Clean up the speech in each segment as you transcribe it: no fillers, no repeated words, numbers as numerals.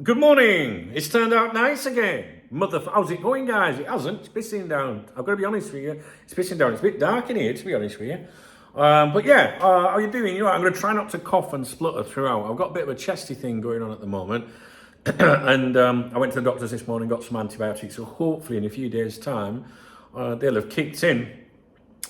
Good morning. It's turned out nice again. How's it going, guys? It hasn't. It's pissing down. I've got to be honest with you. It's pissing down. It's a bit dark in here, to be honest with you. But yeah, how are you doing? You know, I'm going to try not to cough and splutter throughout. I've got a bit of a chesty thing going on at the moment. And I went to the doctors this morning, got some antibiotics. So hopefully in a few days' time, they'll have kicked in.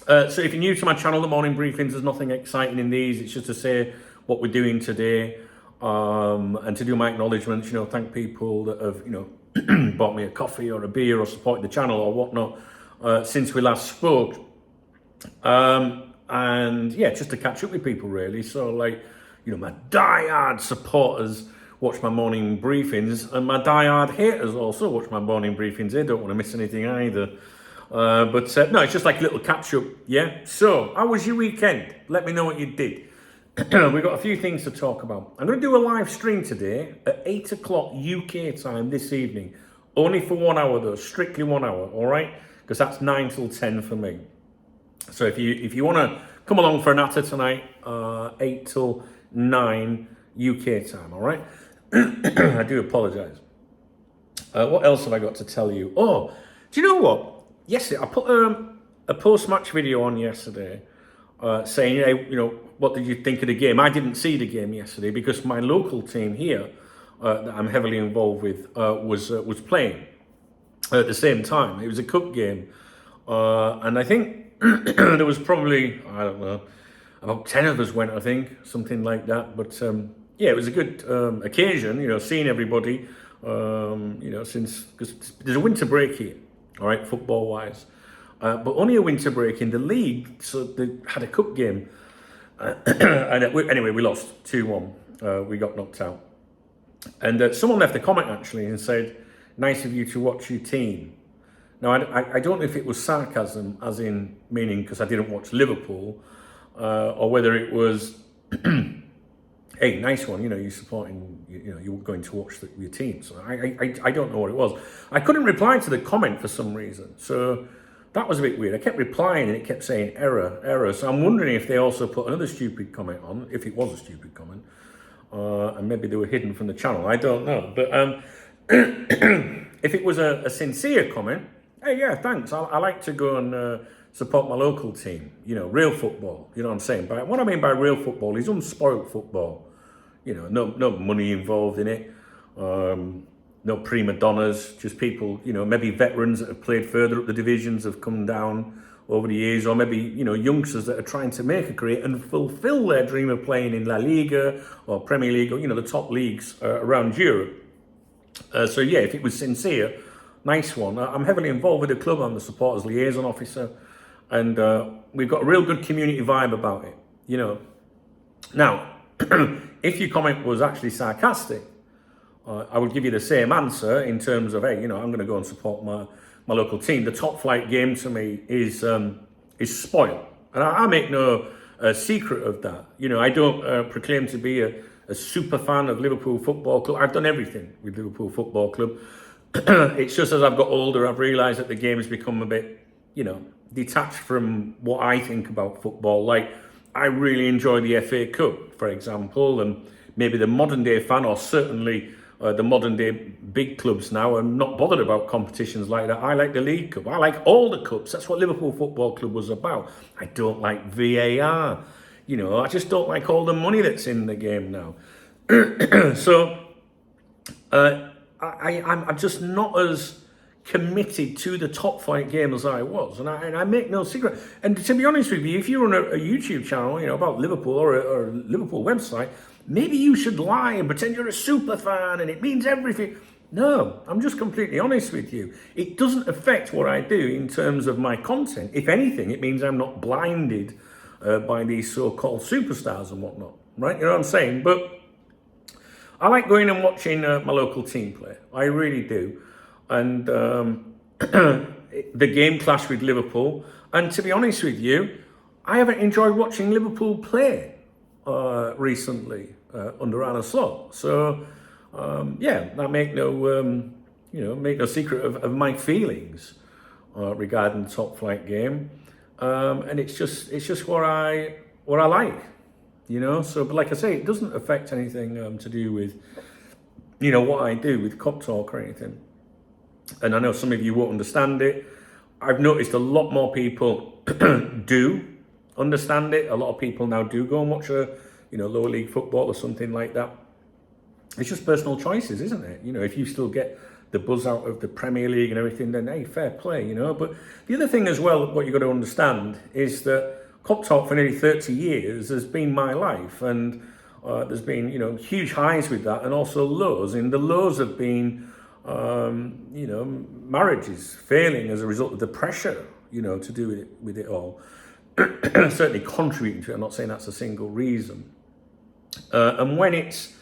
So if you're new to my channel, the morning briefings, there's nothing exciting in these. It's just to say what we're doing today. And to do my acknowledgements, you know, thank people that have, you know, bought me a coffee or a beer or supported the channel or whatnot since we last spoke. And yeah, just to catch up with people really. So like, you know, my die-hard supporters watch my morning briefings and my die-hard haters also watch my morning briefings. They don't want to miss anything either. But no, it's just like a little catch-up, yeah? So, how was your weekend? Let me know what you did. We've got a few things to talk about. I'm going to do a live stream today at 8 o'clock UK time this evening. Only for 1 hour though, strictly 1 hour, all right? Because that's 9 till 10 for me. So if you want to come along for a natter tonight, 8 till 9 UK time, all right? I do apologise. What else have I got to tell you? Oh, do you know what? Yesterday, I put a post-match video on yesterday saying, hey, you know, what did you think of the game? I didn't see the game yesterday because my local team here that I'm heavily involved with was playing at the same time. It was a cup game, and I think there was probably, I don't know, about 10 of us went, I think, something like that. But yeah, it was a good occasion, you know, seeing everybody, you know, because there's a winter break here, all right, football-wise. But only a winter break in the league, so they had a cup game. And anyway, we lost 2-1. We got knocked out. And someone left a comment actually and said, nice of you to watch your team. Now, I don't know if it was sarcasm, as in meaning because I didn't watch Liverpool, or whether it was, hey, nice one, you know, you're supporting, you know, you're going to watch your team. So I don't know what it was. I couldn't reply to the comment for some reason. So that was a bit weird. I kept replying and it kept saying error, error. So I'm wondering if they also put another stupid comment on, if it was a stupid comment, and maybe they were hidden from the channel. I don't know. But if it was a sincere comment, hey, yeah, thanks. I like to go and support my local team. You know, real football. You know what I'm saying? But what I mean by real football is unspoiled football. You know, no money involved in it. No prima donnas, just people, you know, maybe veterans that have played further up the divisions have come down over the years, or maybe, you know, youngsters that are trying to make a career and fulfill their dream of playing in La Liga or Premier League or, you know, the top leagues around Europe. So yeah, if it was sincere, nice one. I'm heavily involved with the club. I'm the supporters liaison officer, and we've got a real good community vibe about it, you know. Now, if your comment was actually sarcastic, I would give you the same answer in terms of, hey, you know, I'm going to go and support my local team. The top flight game to me is spoiled. And I make no secret of that. You know, I don't proclaim to be a super fan of Liverpool Football Club. I've done everything with Liverpool Football Club. It's just as I've got older, I've realised that the game has become a bit, you know, detached from what I think about football. Like, I really enjoy the FA Cup, for example, and maybe the modern day fan, or certainly the modern day big clubs now, are not bothered about competitions like that. I like the League Cup. I like all the cups. That's what Liverpool Football Club was about. I don't like VAR. You know, I just don't like all the money that's in the game now. So I'm just not as committed to the top flight game as I was, and I make no secret. And to be honest with you, if you run a YouTube channel, you know, about Liverpool or a Liverpool website, maybe you should lie and pretend you're a super fan and it means everything. No, I'm just completely honest with you. It doesn't affect what I do in terms of my content. If anything, it means I'm not blinded by these so-called superstars and whatnot, right? You know what I'm saying? But I like going and watching my local team play. I really do. And the game clashed with Liverpool. And to be honest with you, I haven't enjoyed watching Liverpool play recently under Arne Slot. So yeah, I make no you know, make no secret of my feelings regarding the top flight game, and it's just what I what I like, you know. So, but like I say, it doesn't affect anything to do with what I do with Cop Talk or anything. And I know some of you won't understand it. I've noticed a lot more people do understand it. A lot of people now do go and watch a, lower league football or something like that. It's just personal choices, isn't it? If you still get the buzz out of the Premier League and everything, then hey, fair play, But the other thing as well, what you've got to understand is that Cop Talk for nearly 30 years has been my life, and there's been, huge highs with that, and also lows. And the lows have been, marriages failing as a result of the pressure, to do with it all. Certainly contributing to it. I'm not saying that's a single reason. And when it's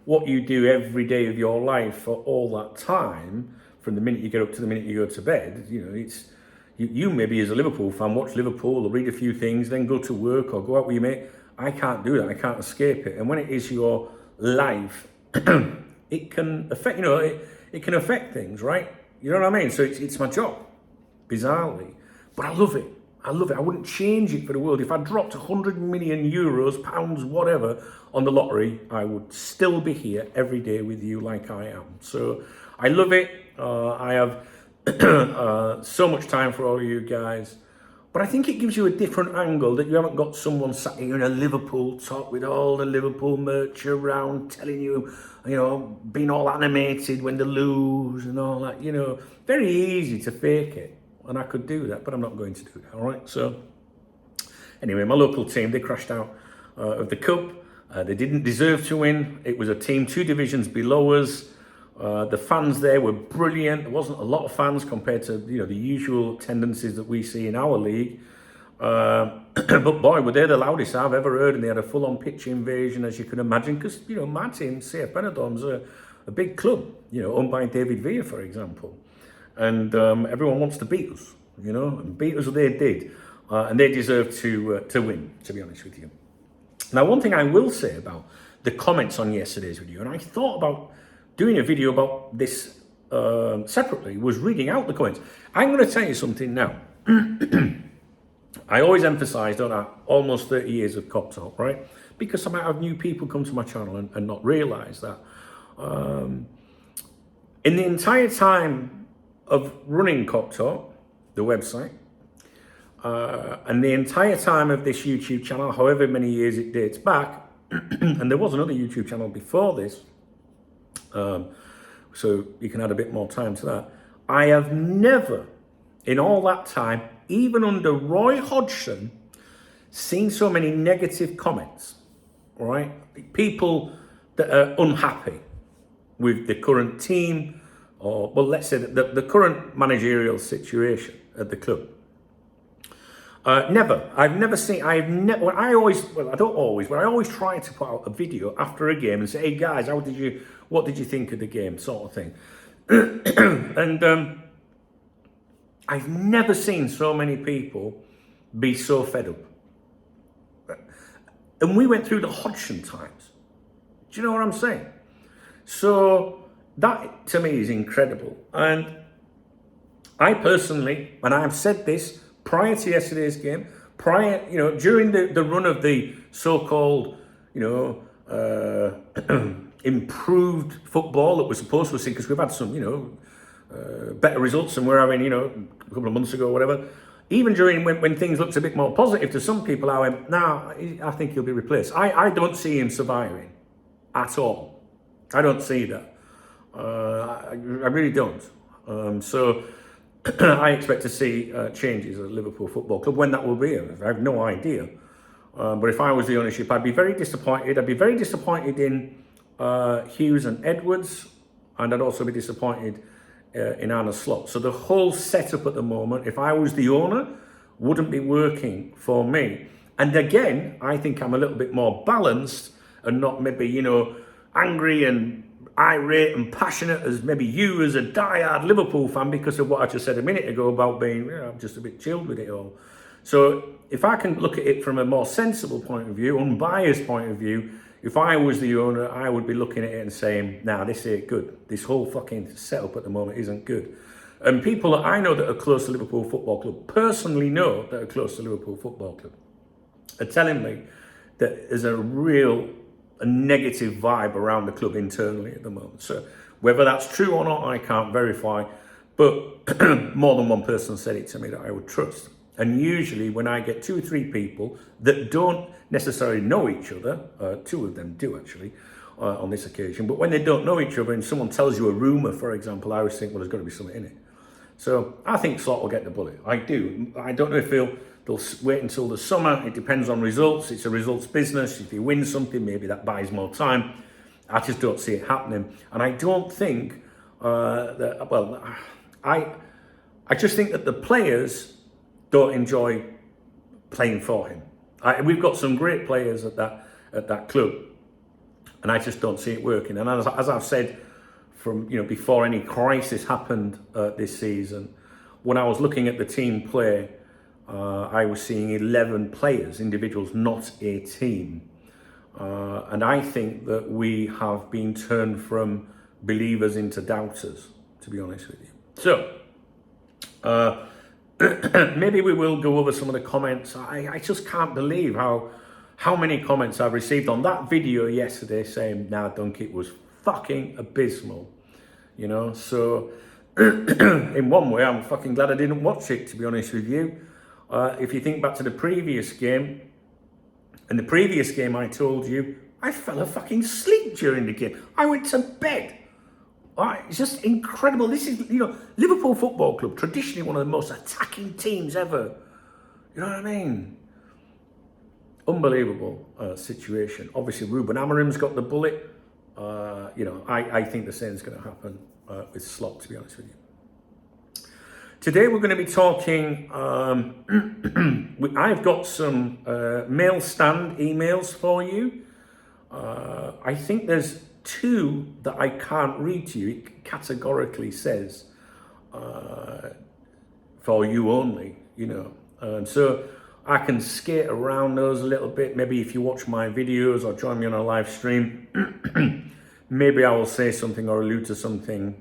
what you do every day of your life for all that time, from the minute you get up to the minute you go to bed, it's you maybe as a Liverpool fan watch Liverpool or read a few things, then go to work or go out with your mate. I can't do that. I can't escape it. And when it is your life, it can affect. It can affect things, right? You know what I mean? So it's my job, bizarrely, but I love it. I love it. I wouldn't change it for the world. If I dropped 100 million euros, pounds, whatever, on the lottery, I would still be here every day with you like I am. So I love it. I have so much time for all of you guys. But I think it gives you a different angle, that you haven't got someone sat here in a Liverpool top with all the Liverpool merch around telling you, being all animated when they lose and all that, Very easy to fake it. And I could do that, but I'm not going to do that, all right? So anyway, my local team, they crashed out of the cup. They didn't deserve to win. It was a team 2 divisions below us. The fans there were brilliant. There wasn't a lot of fans compared to, the usual tendencies that we see in our league. But boy, were they the loudest I've ever heard, and they had a full-on pitch invasion, as you can imagine, because, my team, CF Benidorm's a big club, owned by David Villa, for example. And everyone wants to beat us, and beat us they did. And they deserve to win, to be honest with you. Now, one thing I will say about the comments on yesterday's video, and I thought about doing a video about this separately, was reading out the comments. I'm going to tell you something now. I always emphasise, don't I, almost 30 years of Cop Talk, right? Because I might have new people come to my channel and not realise that. In the entire time of running Cop Talk, the website, and the entire time of this YouTube channel, however many years it dates back, and there was another YouTube channel before this, so you can add a bit more time to that. I have never, in all that time, even under Roy Hodgson, seen so many negative comments, all right? People that are unhappy with the current team, or, well, let's say the current managerial situation at the club. I've never seen, I always try to put out a video after a game and say, hey guys, what did you think of the game, sort of thing. And I've never seen so many people be so fed up. And we went through the Hodgson times. Do you know what I'm saying? So that to me is incredible. And I personally, and I have said this prior to yesterday's game, during the run of the so-called, improved football that we're supposed to see, because we've had some, better results than we're having, a couple of months ago or whatever. Even during when things looked a bit more positive to some people, I went, nah, I think he'll be replaced. I don't see him surviving at all. I don't see that. I really don't. So I expect to see changes at Liverpool Football Club. When that will be, I have no idea. But if I was the ownership, I'd be very disappointed. I'd be very disappointed in Hughes and Edwards, and I'd also be disappointed in Arne Slot. So the whole setup at the moment, if I was the owner, wouldn't be working for me. And again, I think I'm a little bit more balanced and not maybe, angry and irate and passionate as maybe you as a diehard Liverpool fan, because of what I just said a minute ago about being, I'm just a bit chilled with it all. So if I can look at it from a more sensible point of view, unbiased point of view, if I was the owner, I would be looking at it and saying, nah, this ain't good. This whole fucking setup at the moment isn't good. And people that I know that are close to Liverpool Football Club, personally know that are close to Liverpool Football Club, are telling me that there's a real a negative vibe around the club internally at the moment. So whether that's true or not, I can't verify, but more than one person said it to me that I would trust. And usually when I get 2 or 3 people that don't necessarily know each other, 2 of them do actually, on this occasion, but when they don't know each other and someone tells you a rumour, for example, I always think, well, there's got to be something in it. So I think Slot will get the bullet. I do. I don't know if they'll wait until the summer. It depends on results. It's a results business. If you win something, maybe that buys more time. I just don't see it happening. And I don't think I just think that the players don't enjoy playing for him. We've got some great players at that club, and I just don't see it working. And as I've said from before any crisis happened this season, when I was looking at the team play, I was seeing 11 players, individuals, not a team. And I think that we have been turned from believers into doubters, to be honest with you. So, maybe we will go over some of the comments. I just can't believe how many comments I've received on that video yesterday saying, nah, Dunk, it was fucking abysmal. So in one way, I'm fucking glad I didn't watch it, to be honest with you. If you think back to the previous game, in the previous game I told you, I fell fucking asleep during the game. I went to bed. It's just incredible. This is, Liverpool Football Club, traditionally one of the most attacking teams ever. You know what I mean? Unbelievable situation. Obviously, Ruben Amorim's got the bullet. I think the same's going to happen with Slot, to be honest with you. Today we're going to be talking, I've got some mail stand emails for you. I think there's 2 that I can't read to you. It categorically says for you only, and so I can skate around those a little bit. Maybe if you watch my videos or join me on a live stream, maybe I will say something or allude to something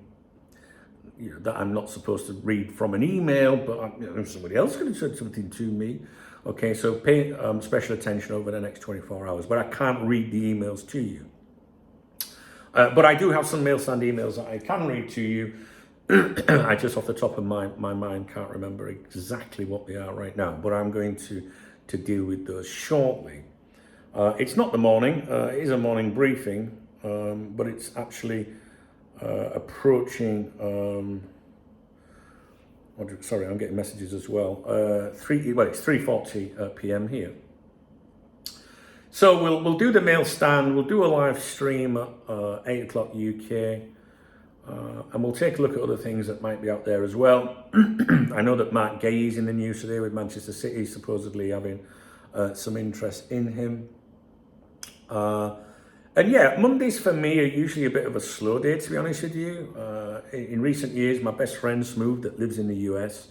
that I'm not supposed to read from an email, but somebody else could have said something to me. Okay, so pay special attention over the next 24 hours, but I can't read the emails to you. But I do have some mail stand emails that I can read to you. I just off the top of my mind can't remember exactly what they are right now, but I'm going to deal with those shortly. It's not the morning, it is a morning briefing, but it's actually approaching, sorry, I'm getting messages as well. It's 3:40 p.m. here. So we'll do the mail stand, we'll do a live stream at 8 o'clock UK, and we'll take a look at other things that might be out there as well. I know that Mark Gay's in the news today with Manchester City supposedly having some interest in him. And yeah, Mondays for me are usually a bit of a slow day, to be honest with you. In recent years, my best friend Smooth that lives in the US,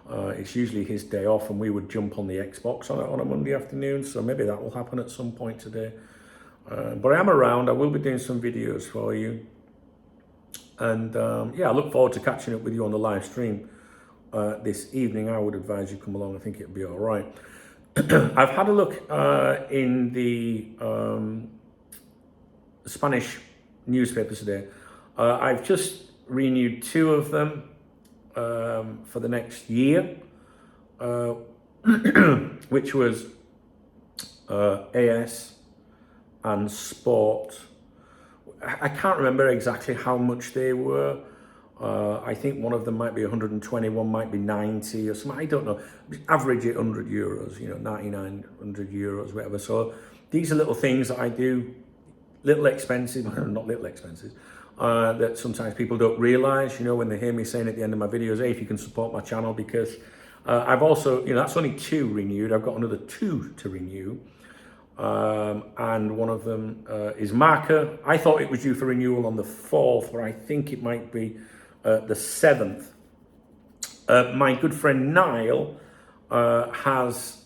it's usually his day off and we would jump on the Xbox on a Monday afternoon. So maybe that will happen at some point today. But I am around. I will be doing some videos for you. And I look forward to catching up with you on the live stream this evening. I would advise you come along. I think it'll be all right. I've had a look in the Spanish newspapers today. I've just renewed 2 of them for the next year, which was AS and Sport. I can't remember exactly how much they were. I think one of them might be 120, one might be 90 or something. I don't know. Average it €100, 99, €100, whatever. So these are little things that I do, little expensive, not little expenses, that sometimes people don't realize, when they hear me saying at the end of my videos, hey, if you can support my channel, because I've also, that's only 2 renewed. I've got another 2 to renew. And one of them is Marker. I thought it was due for renewal on the 4th, but I think it might be the 7th. My good friend Niall has,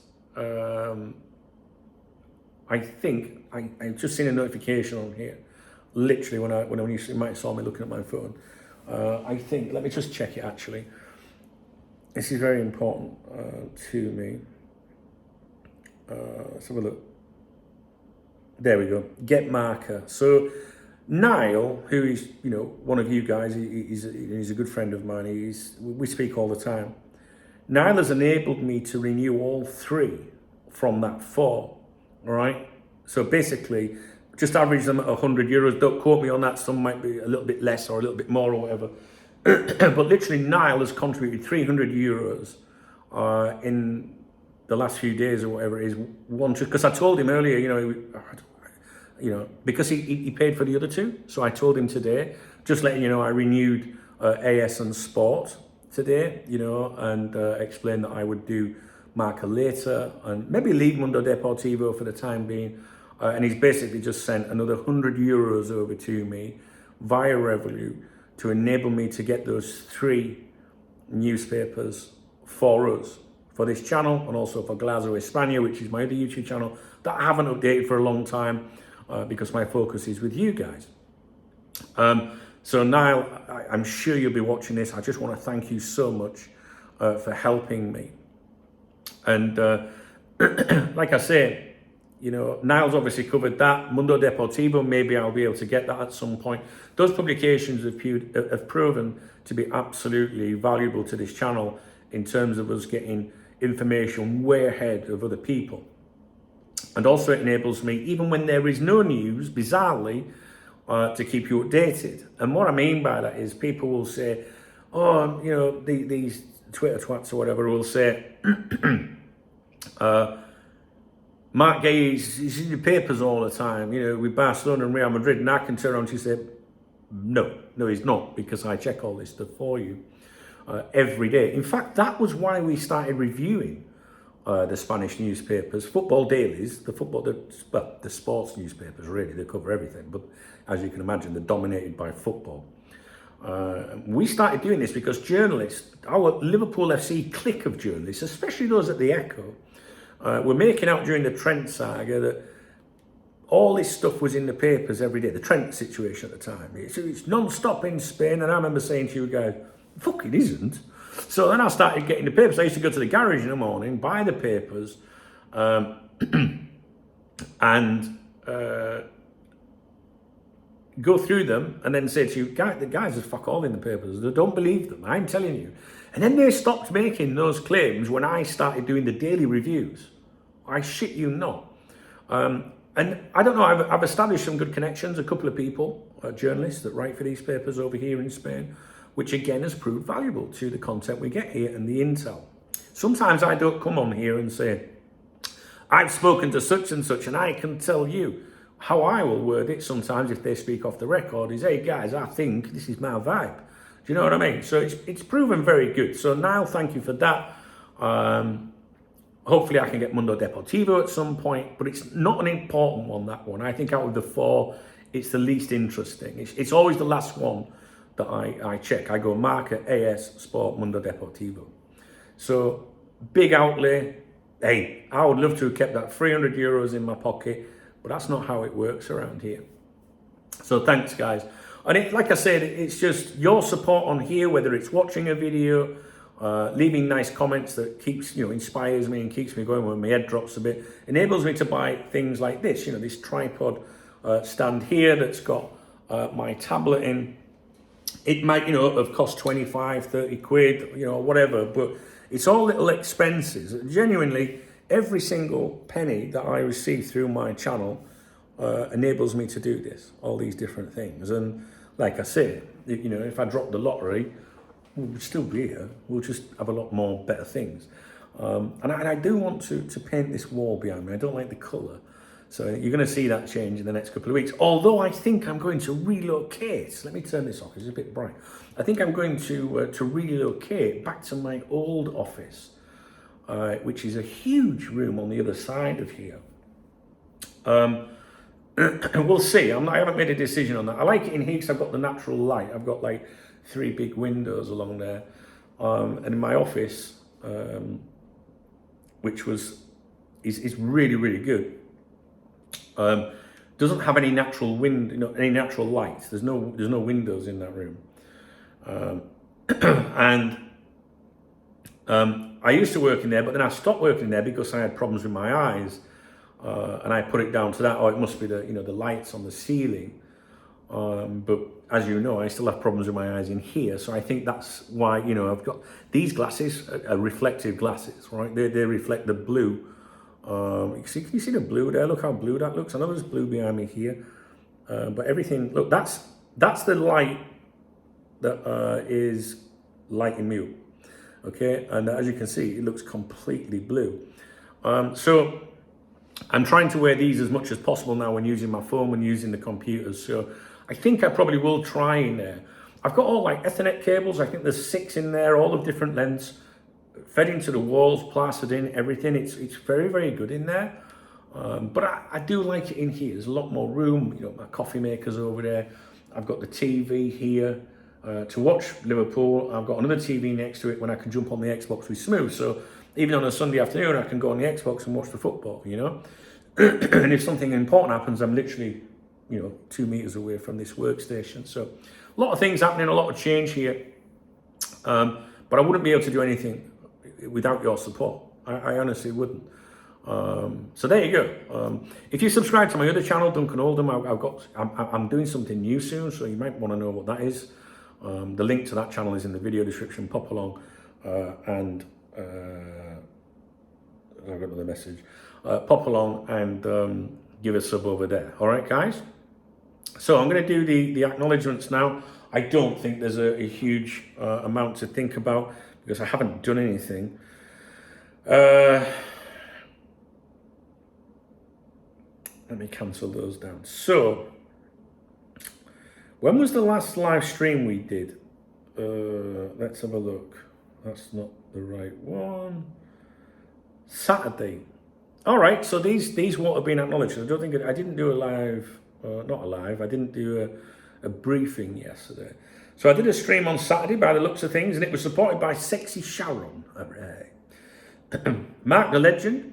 I think, I've just seen a notification on here. Literally, when you might have saw me looking at my phone. I think, let me just check it actually. This is very important to me. Let's have a look. There we go. Get marker. So Niall, who is, one of you guys, he's a good friend of mine. We speak all the time. Niall has enabled me to renew all 3 from that 4. All right. So basically, just average them at €100. Don't quote me on that. Some might be a little bit less or a little bit more or whatever. But literally, Niall has contributed €300 in the last few days or whatever it is. Because I told him earlier, because he paid for the other 2. So I told him today, just letting you know, I renewed AS and Sport today, and explained that I would do Marca later and maybe leave Mundo Deportivo for the time being. And he's basically just sent another €100 over to me via Revolut to enable me to get those 3 newspapers for us, for this channel, and also for Glasgow España, which is my other YouTube channel that I haven't updated for a long time because my focus is with you guys. So Niall, I'm sure you'll be watching this. I just want to thank you so much for helping me. And like I say, Niall's obviously covered that. Mundo Deportivo, maybe I'll be able to get that at some point. Those publications have proven to be absolutely valuable to this channel in terms of us getting information way ahead of other people. And also it enables me, even when there is no news, bizarrely, to keep you updated. And what I mean by that is people will say, these Twitter twats or whatever will say, Mark Gay, he's in the papers all the time, with Barcelona and Real Madrid. And I can turn around and say, no, he's not, because I check all this stuff for you every day. In fact, that was why we started reviewing the Spanish newspapers, football dailies, the sports newspapers, really, they cover everything. But as you can imagine, they're dominated by football. We started doing this because journalists, our Liverpool FC clique of journalists, especially those at the Echo, were making out during the Trent saga that all this stuff was in the papers every day, the Trent situation at the time. It's non-stop in Spain, and I remember saying to you guys, fuck, it isn't. So then I started getting the papers. I used to go to the garage in the morning, buy the papers, and go through them and then say to you, the guys are fuck all in the papers. They don't believe them. I'm telling you. And then they stopped making those claims when I started doing the daily reviews. I shit you not. And I don't know, I've established some good connections, a couple of people, journalists that write for these papers over here in Spain, which again has proved valuable to the content we get here and the intel. Sometimes I don't come on here and say, I've spoken to such and such and I can tell you. How I will word it sometimes if they speak off the record is, hey guys, I think this is my vibe. Do you know what I mean? So it's proven very good. So Niall, thank you for that. Hopefully I can get Mundo Deportivo at some point, but it's not an important one, that one. I think out of the 4, it's the least interesting. It's always the last one that I check. I go Marca, AS, Sport, Mundo Deportivo. So big outlay. Hey, I would love to have kept that €300 in my pocket, but that's not how it works around here. So thanks, guys. And like I said, it's just your support on here, whether it's watching a video, leaving nice comments that keeps, inspires me and keeps me going when my head drops a bit, enables me to buy things like this, this tripod stand here that's got my tablet in. It might, have cost 25, 30 quid, whatever, but it's all little expenses. Genuinely, every single penny that I receive through my channel enables me to do this, all these different things. And like I said, if I drop the lottery, we'll still be here. We'll just have a lot more better things. And I do want to paint this wall behind me. I don't like the colour. So you're going to see that change in the next couple of weeks. Although I think I'm going to relocate. Let me turn this off, it's a bit bright. I think I'm going to relocate back to my old office, which is a huge room on the other side of here. We'll see. I haven't made a decision on that. I like it in here because I've got the natural light. I've got like 3 big windows along there. And in my office, which is really, really good, doesn't have any natural any natural light. There's no windows in that room. And I used to work in there, but then I stopped working there because I had problems with my eyes. and I put it down to that. Oh, it must be the the lights on the ceiling. But as you know, I still have problems with my eyes in here, so I think that's why I've got these glasses are reflective glasses, right? They reflect the blue. Can you see the blue there? Look how blue that looks. I know there's blue behind me here, but everything. Look, that's the light that is lighting me up. Okay, and as you can see, it looks completely blue. So I'm trying to wear these as much as possible now when using my phone, when using the computers. So I think I probably will try in there. I've got all like Ethernet cables. I think there's 6 in there, all of different lengths, fed into the walls, plastered in, everything. It's very, very good in there. But I do like it in here. There's a lot more room. My coffee maker's over there. I've got the TV here to watch Liverpool. I've got another TV next to it when I can jump on the Xbox with Smooth. So even on a Sunday afternoon, I can go on the Xbox and watch the football, And if something important happens, I'm literally, 2 meters away from this workstation. So a lot of things happening, a lot of change here. But I wouldn't be able to do anything without your support. I honestly wouldn't. So there you go. If you subscribe to my other channel, Duncan Oldham, I'm doing something new soon, so you might want to know what that is. The link to that channel is in the video description. Pop along and I've got another message. Pop along and give a sub over there. All right, guys. So I'm going to do the acknowledgements now. I don't think there's a huge amount to think about because I haven't done anything. Let me cancel those down. So, when was the last live stream we did? Let's have a look. That's not the right one. Saturday. All right. So these won't have been acknowledged. I don't think I didn't do a live. Not a live. I didn't do a briefing yesterday. So I did a stream on Saturday by the looks of things, and it was supported by Sexy Sharon. All right. Mark the Legend,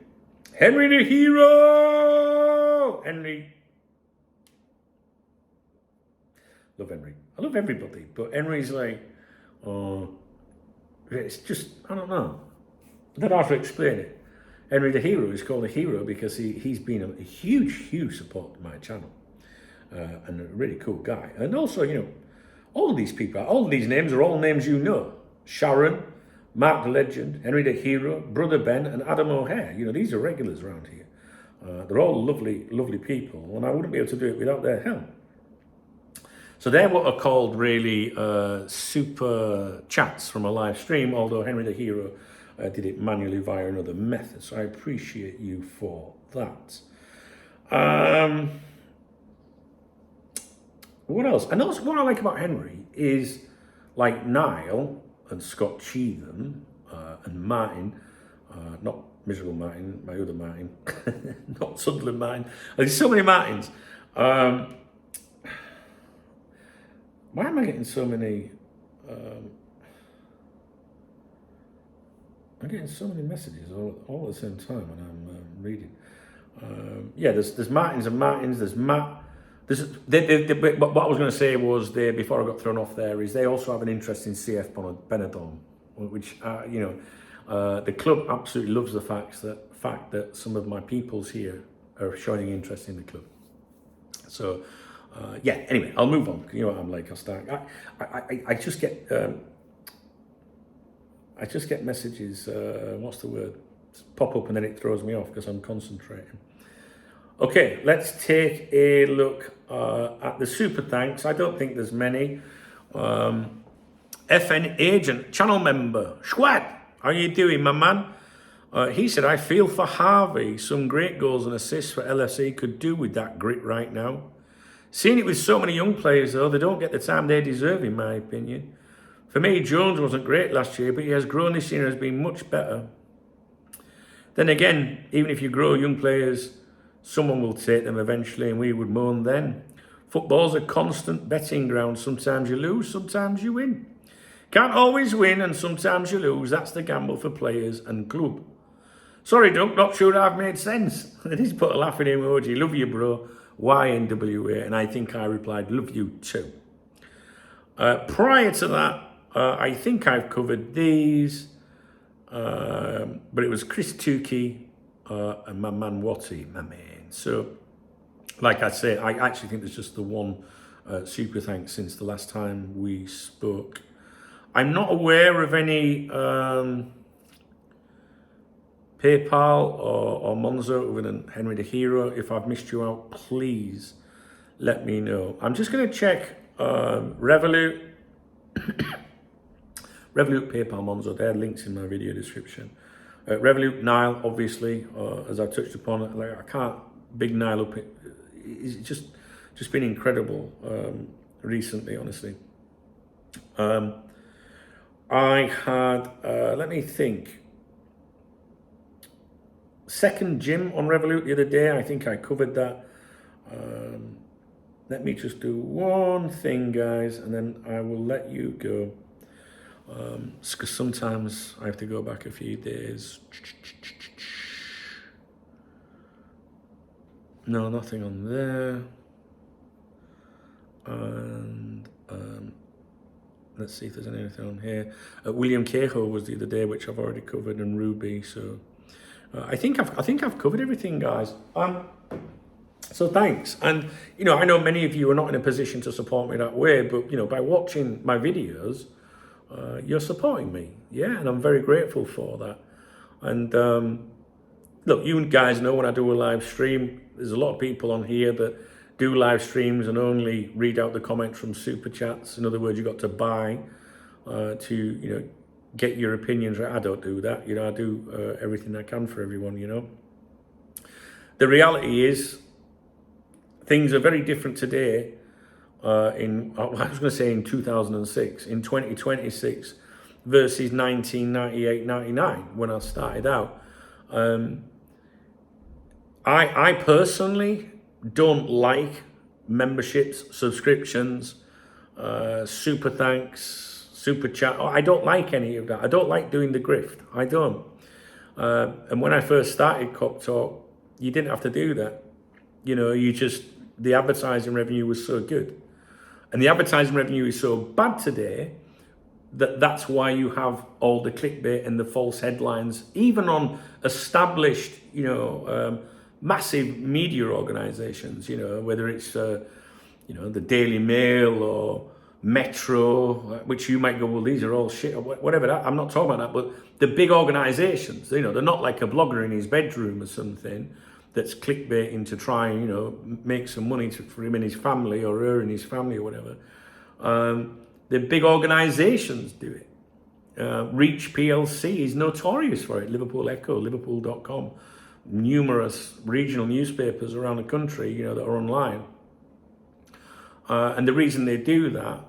Henry the Hero, Henry. Love Henry. I love everybody, but Henry's like, it's just, I don't know. I don't know how to explain it. Henry the Hero is called a hero because he's been a huge support to my channel. And a really cool guy. And also, all of these people, all of these names are all names you know. Sharon, Mark the Legend, Henry the Hero, Brother Ben, and Adam O'Hare. these are regulars around here. They're all lovely, lovely people, and I wouldn't be able to do it without their help. So they're what are called really super chats from a live stream, although Henry the Hero did it manually via another method. So I appreciate you for that. What else? And also what I like about Henry is like Niall and Scott Cheetham and Martin, not Miserable Martin, my other Martin, not Sunderland Martin. There's so many Martins. Why am I getting so many? I'm getting so many messages all at the same time when I'm reading. Yeah, there's Martins and Martins. There's Matt. What I was going to say was before I got thrown off there is they also have an interest in CF Benidorm, which the club absolutely loves the fact that some of my peoples here are showing interest in the club. So yeah. Anyway, I'll move on. You know what I'm like. I'll start. I just get messages. What's the word? Pop up and then it throws me off because I'm concentrating. Okay, let's take a look at the super thanks. I don't think there's many. FN Agent, channel member, Schwad, how you doing, my man? He said, I feel for Harvey. Some great goals and assists for LFC could do with that grit right now. Seeing it with so many young players, though, they don't get the time they deserve, in my opinion. For me, Jones wasn't great last year, but he has grown this year and has been much better. Then again, even if you grow young players, someone will take them eventually and we would moan then. Football's a constant betting ground. Sometimes you lose, sometimes you win. Can't always win and sometimes you lose. That's the gamble for players and club. Sorry, Doug, not sure I've made sense. I just put a laughing emoji. Love you, bro. YNWA. And I think I replied, love you too. Prior to that, I think I've covered these. But it was Chris Tukey, and my man Watty, my man. So, like I say, I actually think there's just the one super thanks since the last time we spoke. I'm not aware of any PayPal or Monzo other than Henry the Hero. If I've missed you out, please let me know. I'm just going to check Revolut, PayPal, Monzo. There are links in my video description. Revolut, Nile, obviously, as I touched upon. Like I can't big Nile up. It's just been incredible recently, honestly. I had, let me think. Second gym on Revolut the other day. I think I covered that. Let me just do one thing, guys, and then I will let you go. Because sometimes I have to go back a few days. No, nothing on there. And let's see if there's anything on here. William Cahill was the other day, which I've already covered, and Ruby. So I think I've covered everything, guys. So thanks. And I know many of you are not in a position to support me that way, but by watching my videos, you're supporting me, yeah, and I'm very grateful for that. And look, you guys know when I do a live stream, there's a lot of people on here that do live streams and only read out the comments from super chats. In other words, you got to buy to get your opinions right. I don't do that. I do everything I can for everyone. The reality is things are very different today. I was going to say in 2006, in 2026 versus 1998, 99 when I started out. I personally don't like memberships, subscriptions, super thanks, super chat. I don't like any of that. I don't like doing the grift. I don't. And when I first started Cop Talk, you didn't have to do that. The advertising revenue was so good. And the advertising revenue is so bad today that's why you have all the clickbait and the false headlines, even on established, massive media organizations, whether it's, the Daily Mail or Metro, which you might go, well, these are all shit or whatever. I'm not talking about that, but the big organizations, they're not like a blogger in his bedroom or something that's clickbaiting to try and, make some money for him and his family or her and his family or whatever. The big organizations do it. Reach PLC is notorious for it. Liverpool Echo, Liverpool.com, numerous regional newspapers around the country, that are online. And the reason they do that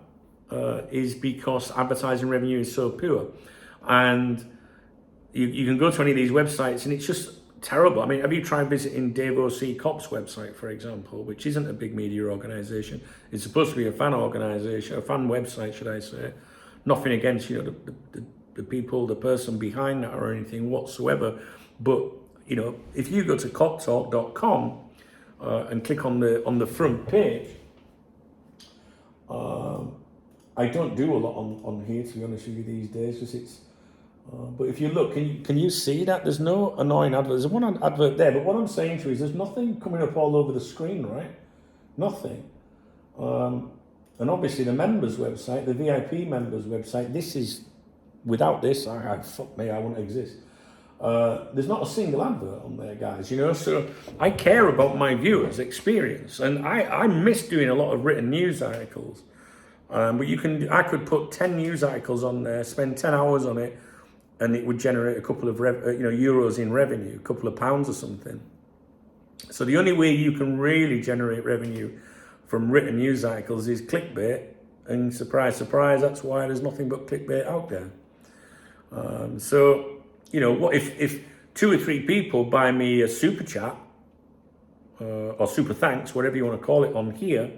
is because advertising revenue is so poor. And you can go to any of these websites and it's just terrible. I mean, have you tried visiting Dave O.C. Cop's website, for example, which isn't a big media organization? It's supposed to be a fan organization, a fan website, should I say. Nothing against, the people, the person behind that or anything whatsoever. But, if you go to coptalk.com and click on the front page, I don't do a lot on here, to be honest with you, these days, because it's but if you look, can you see that? There's no annoying advert. There's one advert there, but what I'm saying to you is there's nothing coming up all over the screen, right? Nothing. And obviously the members website, the VIP members website, this is, without this, fuck me, I wouldn't exist. There's not a single advert on there, guys, so I care about my viewers' experience, and I miss doing a lot of written news articles. But I could put 10 news articles on there, spend 10 hours on it, and it would generate a couple of euros in revenue, a couple of pounds or something. So the only way you can really generate revenue from written news articles is clickbait, and surprise, surprise, that's why there's nothing but clickbait out there. What if 2 or 3 people buy me a super chat or super thanks, whatever you want to call it, on here,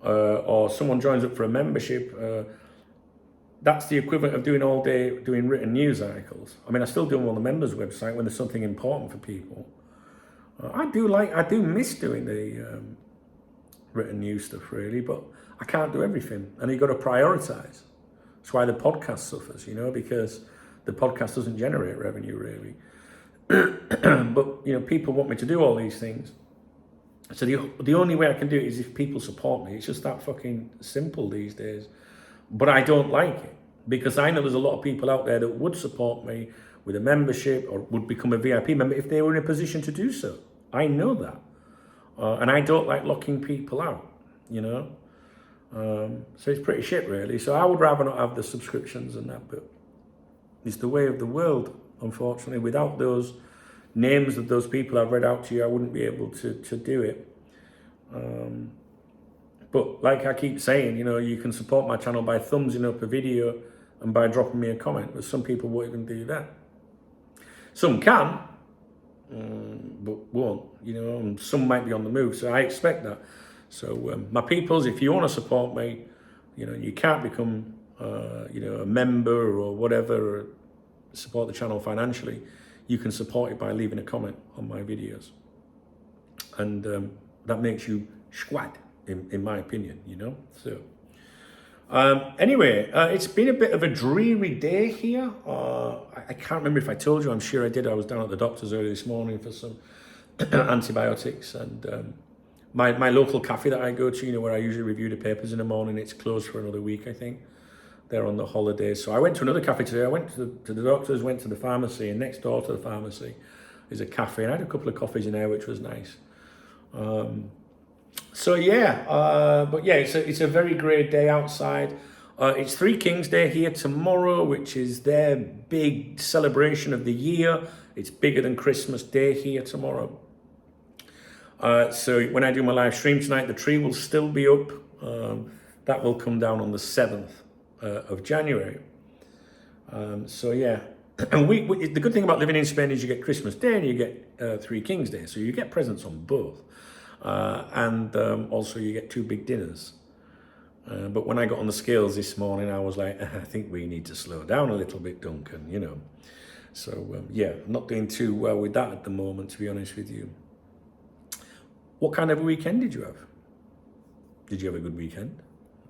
or someone joins up for a membership, that's the equivalent of doing all day doing written news articles. I mean, I still do them on the members website when there's something important for people. I do miss doing the written news stuff, really, but I can't do everything, and you've got to prioritize. That's why the podcast suffers, because the podcast doesn't generate revenue, really. But, people want me to do all these things. So the only way I can do it is if people support me. It's just that fucking simple these days. But I don't like it because I know there's a lot of people out there that would support me with a membership or would become a VIP member if they were in a position to do so. I know that. And I don't like locking people out, So it's pretty shit, really. So I would rather not have the subscriptions and that, but it's the way of the world, unfortunately. Without those names of those people I've read out to you, I wouldn't be able to do it. But like I keep saying, you can support my channel by thumbsing up a video and by dropping me a comment, but some people won't even do that. Some can, but won't, and some might be on the move, so I expect that. So my peoples, if you want to support me, you can't become, a member or whatever, or support the channel financially. You can support it by leaving a comment on my videos. And that makes you squad, in my opinion, So anyway, it's been a bit of a dreary day here. I can't remember if I told you, I'm sure I did. I was down at the doctor's early this morning for some antibiotics, and my local cafe that I go to, where I usually review the papers in the morning, it's closed for another week, I think. They're on the holidays. So I went to another cafe today. I went to the doctor's, went to the pharmacy, and next door to the pharmacy is a cafe. And I had a couple of coffees in there, which was nice. So yeah, but yeah, it's a very great day outside. It's Three Kings Day here tomorrow, which is their big celebration of the year. It's bigger than Christmas Day here tomorrow. So when I do my live stream tonight, the tree will still be up. That will come down on the 7th of January. So yeah, and the good thing about living in Spain is you get Christmas Day and you get Three Kings Day. So you get presents on both. And also you get two big dinners. But when I got on the scales this morning, I was like, I think we need to slow down a little bit, Duncan, So yeah, I'm not doing too well with that at the moment, to be honest with you. What kind of a weekend did you have? Did you have a good weekend?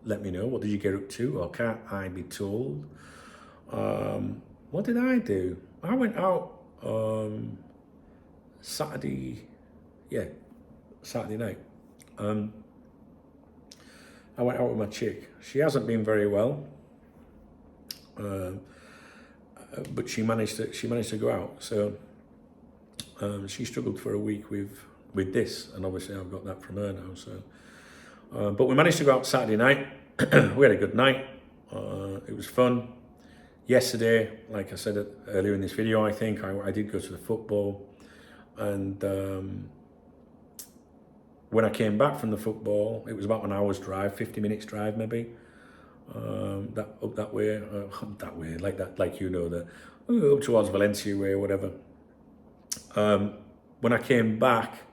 Let me know. What did you get up to? Or can't I be told? What did I do? I went out Saturday night. I went out with my chick. She hasn't been very well, but she managed to go out. So she struggled for a week with this, and obviously I've got that from her now. So, but we managed to go out Saturday night. We had a good night. It was fun. Yesterday, like I said earlier in this video, I think I did go to the football, and when I came back from the football, it was about an hour's drive, 50 minutes drive maybe, that way, like that, like up towards Valencia way or whatever. When I came back,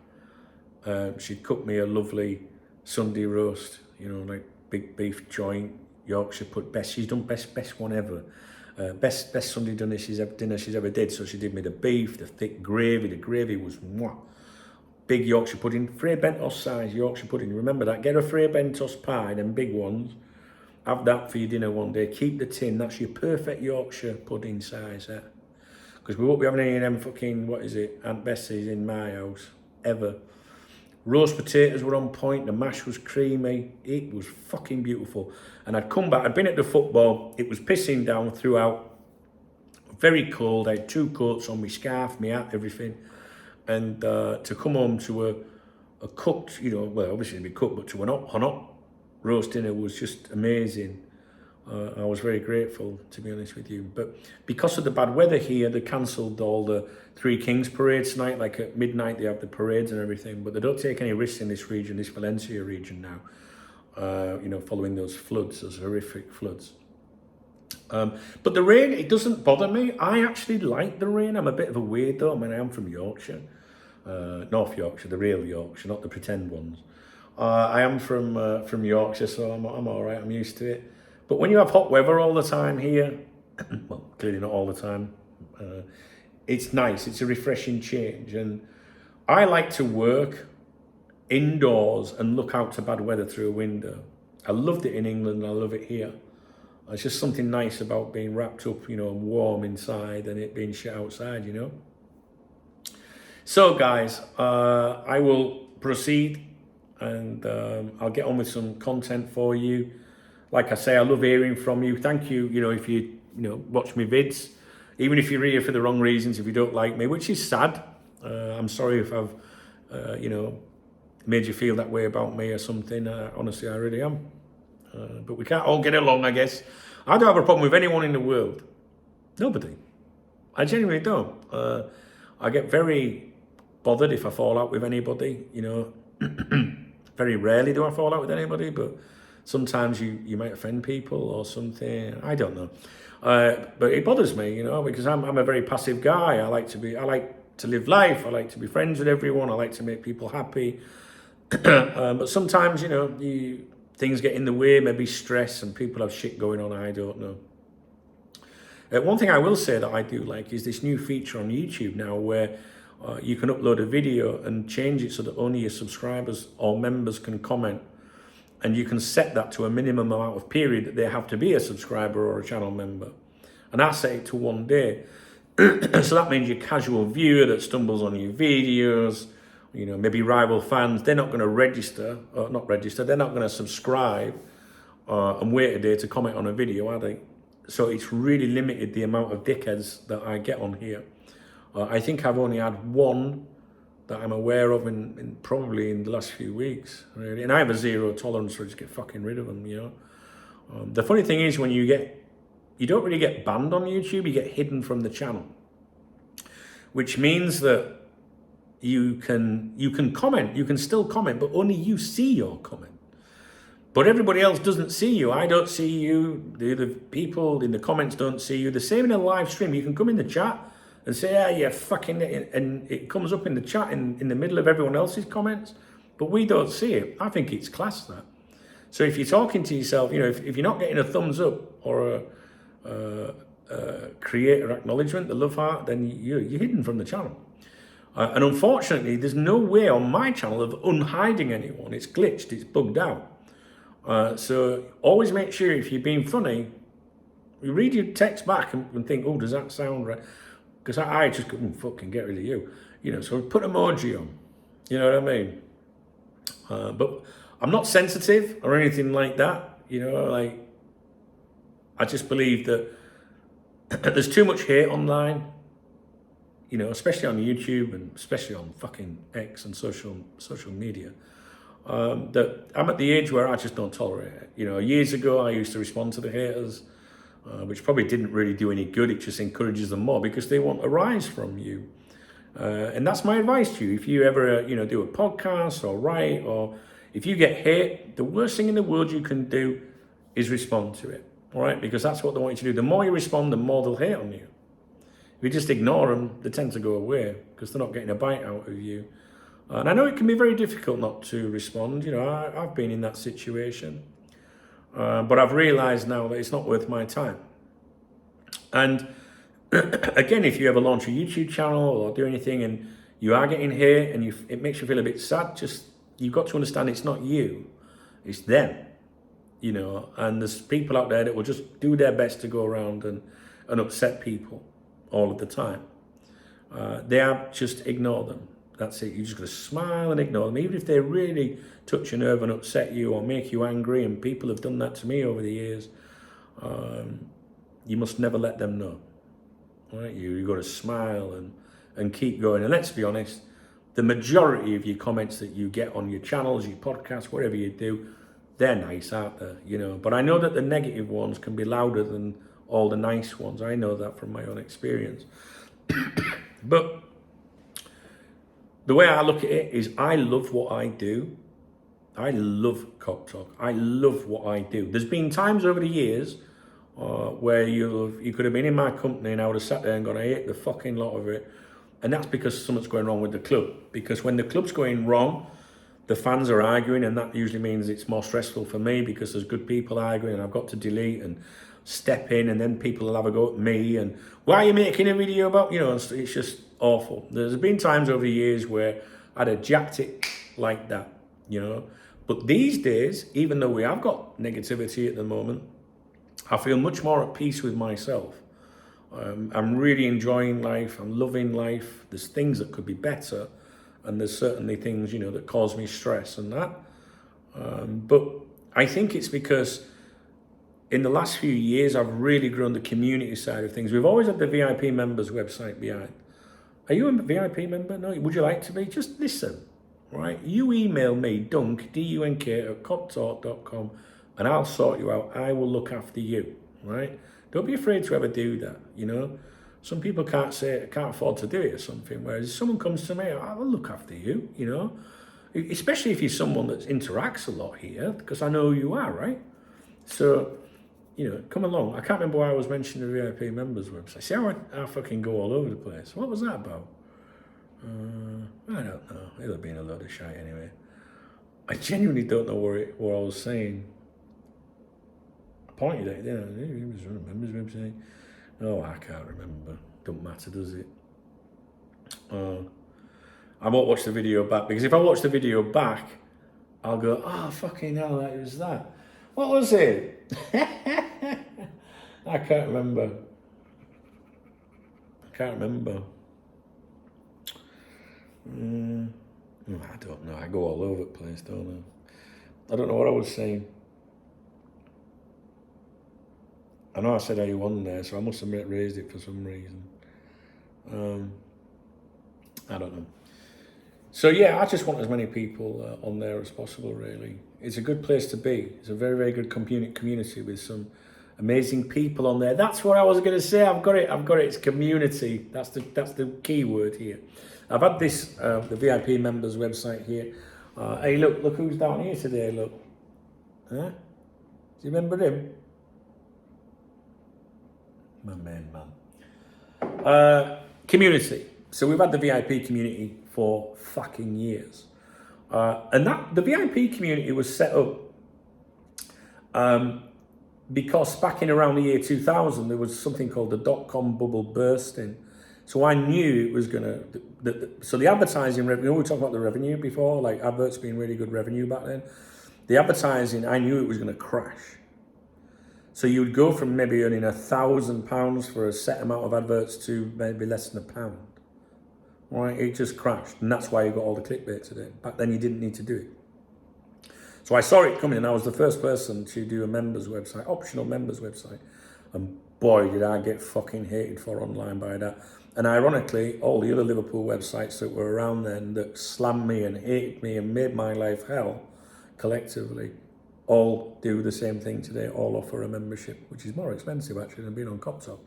she'd cooked me a lovely Sunday roast, like big beef joint, Yorkshire put best. She's done best one ever. Best Sunday dinner she's ever did. So she did me the beef, the thick gravy. The gravy was mwah. Big Yorkshire pudding, Frey Bentos size Yorkshire pudding. Remember that. Get a Frey Bentos pie, them big ones. Have that for your dinner one day. Keep the tin. That's your perfect Yorkshire pudding size. Because we won't be having any of them fucking, Aunt Bessie's in my house, ever. Roast potatoes were on point. The mash was creamy. It was fucking beautiful. And I'd come back. I'd been at the football. It was pissing down throughout. Very cold. I had 2 coats on, my scarf, my hat, everything. And to come home to a cooked, well, obviously it'd be cooked, but to a hot roast dinner was just amazing. I was very grateful, to be honest with you. But because of the bad weather here, they cancelled all the Three Kings parades tonight. Like at midnight, they have the parades and everything. But they don't take any risks in this region, this Valencia region now, following those floods, those horrific floods. But the rain, it doesn't bother me. I actually like the rain. I'm a bit of a weirdo. I mean, I am from Yorkshire. North Yorkshire, the real Yorkshire, not the pretend ones. I am from Yorkshire, so I'm all right. I'm used to it. But when you have hot weather all the time here, well, clearly not all the time, it's nice. It's a refreshing change. And I like to work indoors and look out to bad weather through a window. I loved it in England. I love it here. It's just something nice about being wrapped up, warm inside and it being shit outside, So, guys, I will proceed and I'll get on with some content for you. Like I say, I love hearing from you. Thank you, if you watch me vids, even if you're here for the wrong reasons, if you don't like me, which is sad. I'm sorry if I've, made you feel that way about me or something. Honestly, I really am. But we can't all get along, I guess. I don't have a problem with anyone in the world. Nobody. I genuinely don't. I get very bothered if I fall out with anybody, Very rarely do I fall out with anybody, but sometimes you might offend people or something. I don't know. But it bothers me, because I'm a very passive guy. I like to live life. I like to be friends with everyone. I like to make people happy. But sometimes, things get in the way, maybe stress, and people have shit going on. I don't know. One thing I will say that I do like is this new feature on YouTube now where you can upload a video and change it so that only your subscribers or members can comment. And you can set that to a minimum amount of period that they have to be a subscriber or a channel member. And I set it to 1 day. So that means your casual viewer that stumbles on your videos, maybe rival fans, they're not going to they're not going to subscribe and wait a day to comment on a video, are they? So it's really limited the amount of dickheads that I get on here. I think I've only had one that I'm aware of in probably in the last few weeks, really. And I have a zero tolerance for just get fucking rid of them, The funny thing is when you don't really get banned on YouTube, you get hidden from the channel. Which means that you can comment, you can still comment, but only you see your comment. But everybody else doesn't see you. I don't see you. The other people in the comments don't see you. The same in a live stream. You can come in the chat and say, yeah, fucking, and it comes up in the chat in the middle of everyone else's comments, but we don't see it. I think it's class, that. So if you're talking to yourself, if you're not getting a thumbs up or a creator acknowledgement, the love heart, then you're hidden from the channel. And unfortunately, there's no way on my channel of unhiding anyone. It's glitched, it's bugged out. So always make sure if you're being funny, you read your text back and think, oh, does that sound right? Because I just couldn't fucking get rid of you. So put emoji on. You know what I mean? But I'm not sensitive or anything like that. I just believe that there's too much hate online, especially on YouTube and especially on fucking X and social media. That I'm at the age where I just don't tolerate it. Years ago I used to respond to the haters, which probably didn't really do any good. It just encourages them more because they want a rise from you. And that's my advice to you. If you ever, do a podcast or write, or if you get hate, the worst thing in the world you can do is respond to it. All right? Because that's what they want you to do. The more you respond, the more they'll hate on you. If you just ignore them, they tend to go away because they're not getting a bite out of you. And I know it can be very difficult not to respond. I've been in that situation. But I've realized now that it's not worth my time. And again, if you ever launch a YouTube channel or do anything and you are getting hate and it makes you feel a bit sad, you've got to understand it's not you, it's them. And there's people out there that will just do their best to go around and upset people all of the time. Just ignore them. That's it. You just got to smile and ignore them, even if they really touch a nerve and upset you or make you angry. And people have done that to me over the years. You must never let them know. All right? You got to smile and keep going. And let's be honest, the majority of your comments that you get on your channels, your podcasts, whatever you do, they're nice, aren't they? But I know that the negative ones can be louder than all the nice ones. I know that from my own experience. But the way I look at it is I love what I do. I love Cock Talk. I love what I do. There's been times over the years where you could have been in my company and I would have sat there and gone, I hate the fucking lot of it. And that's because something's going wrong with the club. Because when the club's going wrong, the fans are arguing, and that usually means it's more stressful for me because there's good people arguing and I've got to delete and step in, and then people will have a go at me and why are you making a video about, it's just awful. There's been times over the years where I'd have jacked it like that, But these days, even though we have got negativity at the moment, I feel much more at peace with myself. I'm really enjoying life. I'm loving life. There's things that could be better, and there's certainly things, you know, that cause me stress and that. But I think it's because in the last few years, I've really grown the community side of things. We've always had the VIP members website behind. Are you a VIP member? No. Would you like to be? Just listen, right? You email me, Dunk, D-U-N-K, at coptalk.com, and I'll sort you out. I will look after you, right? Don't be afraid to ever do that, you know? Some people can't afford to do it or something, whereas if someone comes to me, I will look after you, you know? Especially if you're someone that interacts a lot here, because I know who you are, right? So, you know, come along. I can't remember why I was mentioning the VIP members website. See how I fucking go all over the place. What was that about? I don't know. It'll have been a load of shite anyway. I genuinely don't know what I was saying. I pointed at it, didn't I? It was a members website. No, I can't remember. Don't matter, does it? I won't watch the video back, because if I watch the video back, I'll go, oh, fucking hell, that was that. What was it? I can't remember. I don't know. I go all over the place, don't I? I don't know what I was saying. I know I said A1 there, so I must have raised it for some reason. I don't know. So yeah, I just want as many people on there as possible, really. It's a good place to be. It's a very, very good community with some amazing people on there. That's what I was going to say. I've got it. It's community. That's the key word here. I've had this, the VIP members website here. Hey, look who's down here today, look. Huh? Do you remember him? My main man. Community. So we've had the VIP community for fucking years. And the VIP community was set up because back in around the year 2000, there was something called the dot-com bubble bursting. So I knew it was going to... So the advertising revenue, we were talking about the revenue before, like adverts being really good revenue back then. The advertising, I knew it was going to crash. So you would go from maybe earning £1,000 for a set amount of adverts to maybe less than £1. Right, it just crashed, and that's why you got all the clickbait today. Back then, you didn't need to do it. So I saw it coming, and I was the first person to do a members website, optional members website, and boy, did I get fucking hated for online by that. And ironically, all the other Liverpool websites that were around then that slammed me and hated me and made my life hell, collectively, all do the same thing today. All offer a membership, which is more expensive actually than being on CopTalk.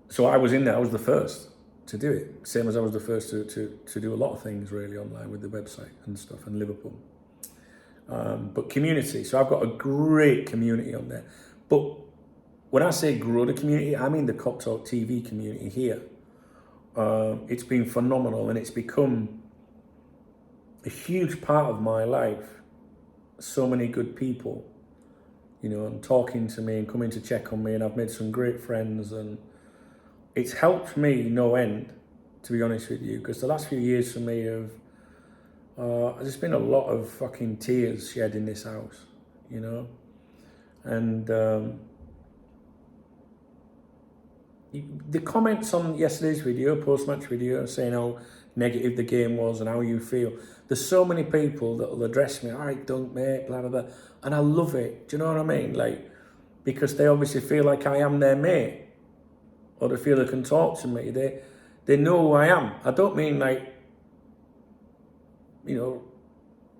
So I was in there, I was the first to do it. Same as I was the first to do a lot of things really online with the website and stuff and Liverpool. But community, so I've got a great community on there. But when I say grow the community, I mean the CopTalk TV community here. It's been phenomenal, and it's become a huge part of my life. So many good people, you know, and talking to me and coming to check on me, and I've made some great friends, and it's helped me no end, to be honest with you, because the last few years for me have there's been a lot of fucking tears shed in this house, you know, and the comments on yesterday's video, post-match video, saying how negative the game was and how you feel. There's so many people that will address me, all right, Dunk, mate, blah, blah, blah. And I love it. Do you know what I mean? Like, because they obviously feel like I am their mate, or they feel they can talk to me. They know who I am. I don't mean like, you know,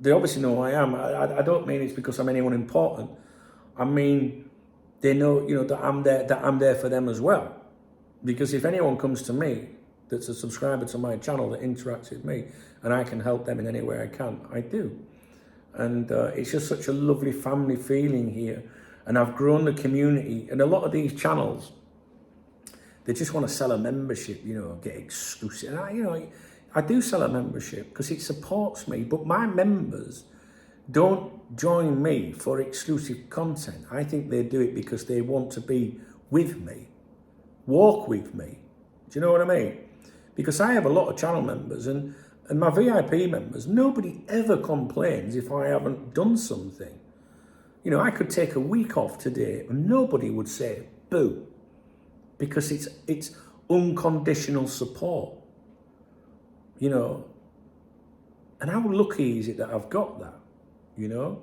they obviously know who I am. I don't mean it's because I'm anyone important. I mean, they know, you know, that I'm there for them as well. Because if anyone comes to me that's a subscriber to my channel that interacts with me, and I can help them in any way I can, I do. And it's just such a lovely family feeling here. And I've grown the community. And a lot of these channels, they just want to sell a membership, you know, get exclusive. And I do sell a membership because it supports me. But my members don't join me for exclusive content. I think they do it because they want to be with me, walk with me. Do you know what I mean? Because I have a lot of channel members, and my VIP members, nobody ever complains if I haven't done something. You know, I could take a week off today and nobody would say boo, because it's unconditional support, you know. And how lucky is it that I've got that, you know?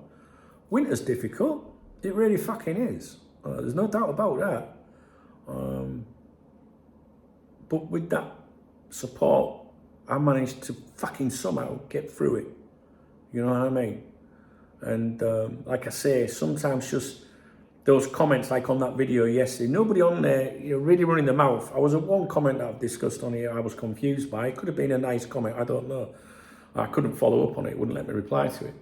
Winter's difficult. It really fucking is. There's no doubt about that. But with that support, I managed to fucking somehow get through it. You know what I mean? And like I say, sometimes just those comments, like on that video yesterday, nobody on there, you know, really running their mouth. I was at one comment that I've discussed on here I was confused by. It could have been a nice comment, I don't know. I couldn't follow up on it, wouldn't let me reply to it.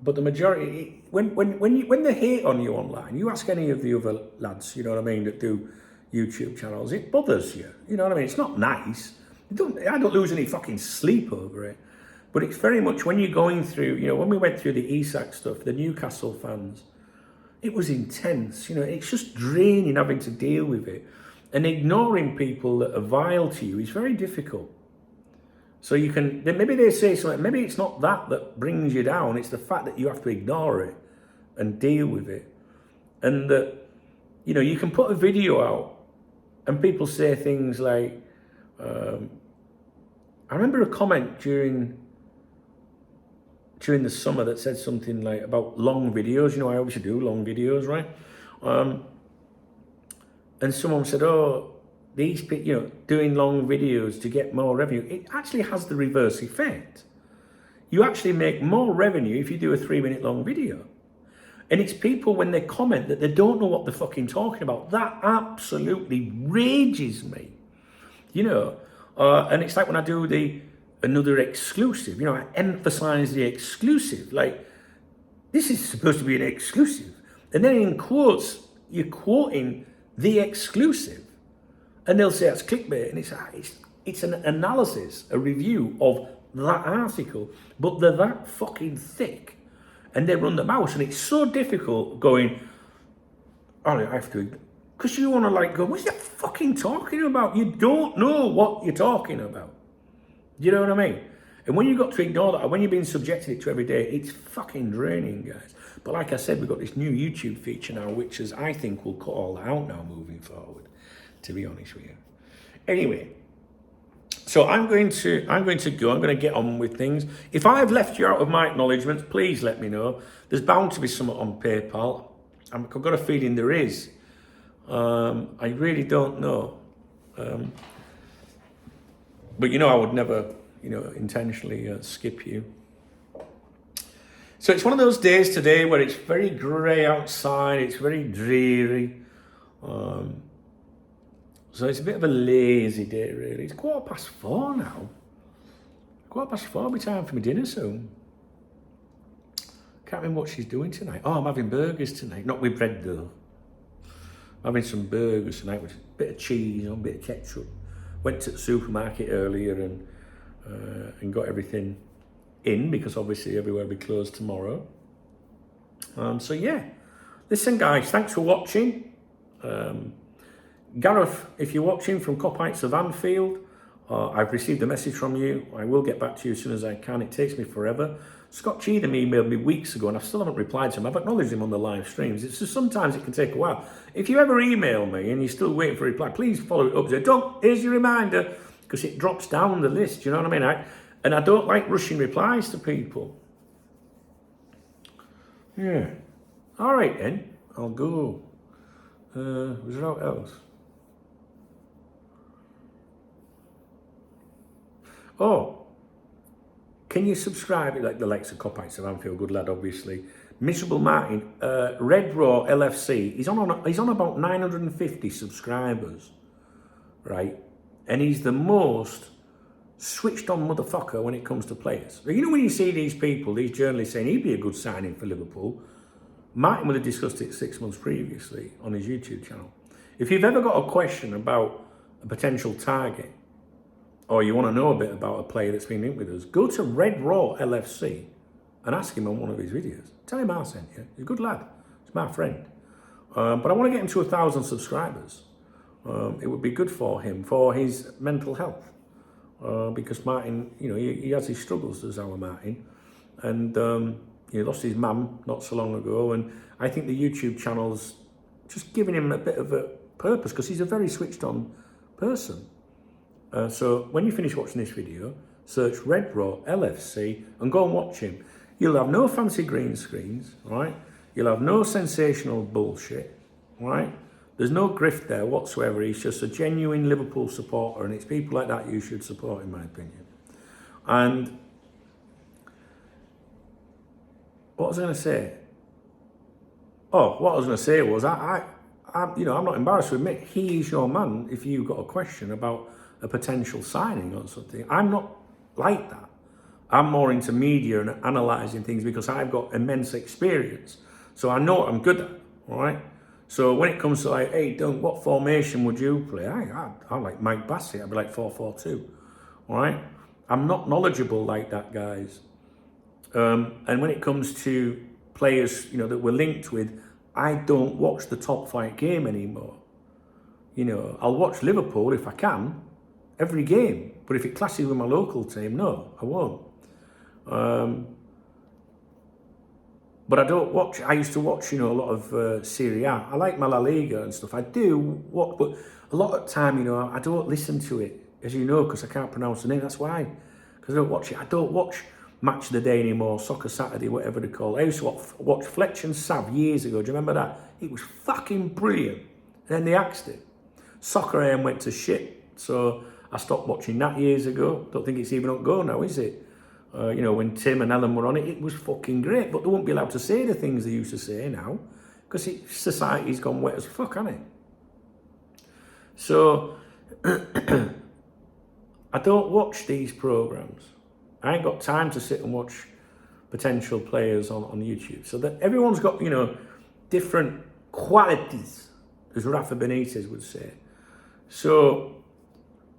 But the majority, when they hate on you online, you ask any of the other lads, you know what I mean, that do YouTube channels, it bothers you. You know what I mean? It's not nice. I don't lose any fucking sleep over it. But it's very much when you're going through, you know, when we went through the Isak stuff, the Newcastle fans, it was intense. You know, it's just draining having to deal with it. And ignoring people that are vile to you is very difficult. So you can, maybe they say something, maybe it's not that brings you down, it's the fact that you have to ignore it and deal with it. And that, you know, you can put a video out and people say things like, I remember a comment during the summer that said something like about long videos. You know, I obviously do long videos, right? And someone said, oh, these people, you know, doing long videos to get more revenue. It actually has the reverse effect. You actually make more revenue if you do a 3-minute long video. And it's people when they comment that they don't know what they're fucking talking about. That absolutely rages me. You know, and it's like when I do another exclusive, you know, I emphasize the exclusive. Like, this is supposed to be an exclusive. And then in quotes, you're quoting the exclusive. And they'll say that's clickbait. And it's an analysis, a review of that article. But they're that fucking thick. And they run the mouse. And it's so difficult going, oh, I have to, because you want to like go, what are you fucking talking about? You don't know what you're talking about. You know what I mean? And when you've got to ignore that, when you're being subjected to every day, it's fucking draining, guys. But like I said, we've got this new YouTube feature now, which is, I think, will cut all that out now moving forward, to be honest with you. Anyway, so I'm going to go. I'm going to get on with things. If I've left you out of my acknowledgements, please let me know. There's bound to be something on PayPal. I've got a feeling there is. I really don't know. But you know, I would never, you know, intentionally skip you. So it's one of those days today where it's very grey outside, it's very dreary. So it's a bit of a lazy day, really. It's 4:15 now. 4:15, be time for my dinner soon. Can't remember what she's doing tonight. Oh, I'm having burgers tonight, not with bread though. I'm having some burgers tonight with a bit of cheese and a bit of ketchup. Went to the supermarket earlier and got everything in because obviously everywhere will be closed tomorrow. So yeah, listen guys, thanks for watching. Gareth, if you're watching from Copites of Anfield, I've received a message from you. I will get back to you as soon as I can. It takes me forever. Scott Cheetham emailed me weeks ago and I still haven't replied to him. I've acknowledged him on the live streams. It's just sometimes it can take a while. If you ever email me and you're still waiting for a reply, please follow it up. Say, here's your reminder, because it drops down the list, you know what I mean? And I don't like rushing replies to people. Yeah. All right then, I'll go. Was there out else? Oh, can you subscribe? Like the likes of Copites of Anfield, good lad, obviously. Miserable Martin, Red Raw LFC. He's on about 950 subscribers, right? And he's the most switched on motherfucker when it comes to players. You know when you see these people, these journalists saying he'd be a good signing for Liverpool, Martin would have discussed it 6 months previously on his YouTube channel. If you've ever got a question about a potential target, or you want to know a bit about a player that's been linked with us, go to Red Raw LFC and ask him on one of his videos. Tell him I sent you. He's a good lad. He's my friend. But I want to get him to 1,000 subscribers. It would be good for him, for his mental health. Because Martin, you know, he has his struggles, does our Martin. and he lost his mum not so long ago, and I think the YouTube channel's just giving him a bit of a purpose because he's a very switched on person. So when you finish watching this video, search Red Raw LFC and go and watch him. You'll have no fancy green screens, right? You'll have no sensational bullshit, right? There's no grift there whatsoever. He's just a genuine Liverpool supporter, and it's people like that you should support, in my opinion. And what was I going to say? Oh, what I was going to say was, I'm not embarrassed to admit he's your man if you've got a question about a potential signing or something. I'm not like that. I'm more into media and analysing things because I've got immense experience. So I know what I'm good at, all right? So when it comes to like, hey, Dunk, what formation would you play? I like Mike Bassett. I'd be like 4-4-2, all right? I'm not knowledgeable like that, guys. And when it comes to players, that we're linked with, I don't watch the top flight game anymore. I'll watch Liverpool if I can, every game. But if it clashes with my local team, no, I won't. But I don't watch. I used to watch, a lot of Serie A. I like my La Liga and stuff. I do watch, but a lot of the time, I don't listen to it, as you know, because I can't pronounce the name. That's why, because I don't watch it. I don't watch Match of the Day anymore, Soccer Saturday, whatever they call it. I used to watch Fletch and Sav years ago. Do you remember that? It was fucking brilliant. And then they axed it. Soccer AM went to shit, so I stopped watching that years ago. Don't think it's even on go now, is it? When Tim and Ellen were on it, it was fucking great. But they won't be allowed to say the things they used to say now, because society's gone wet as fuck, hasn't it? So, I don't watch these programmes. I ain't got time to sit and watch potential players on YouTube. So that everyone's got, different qualities, as Rafa Benitez would say. So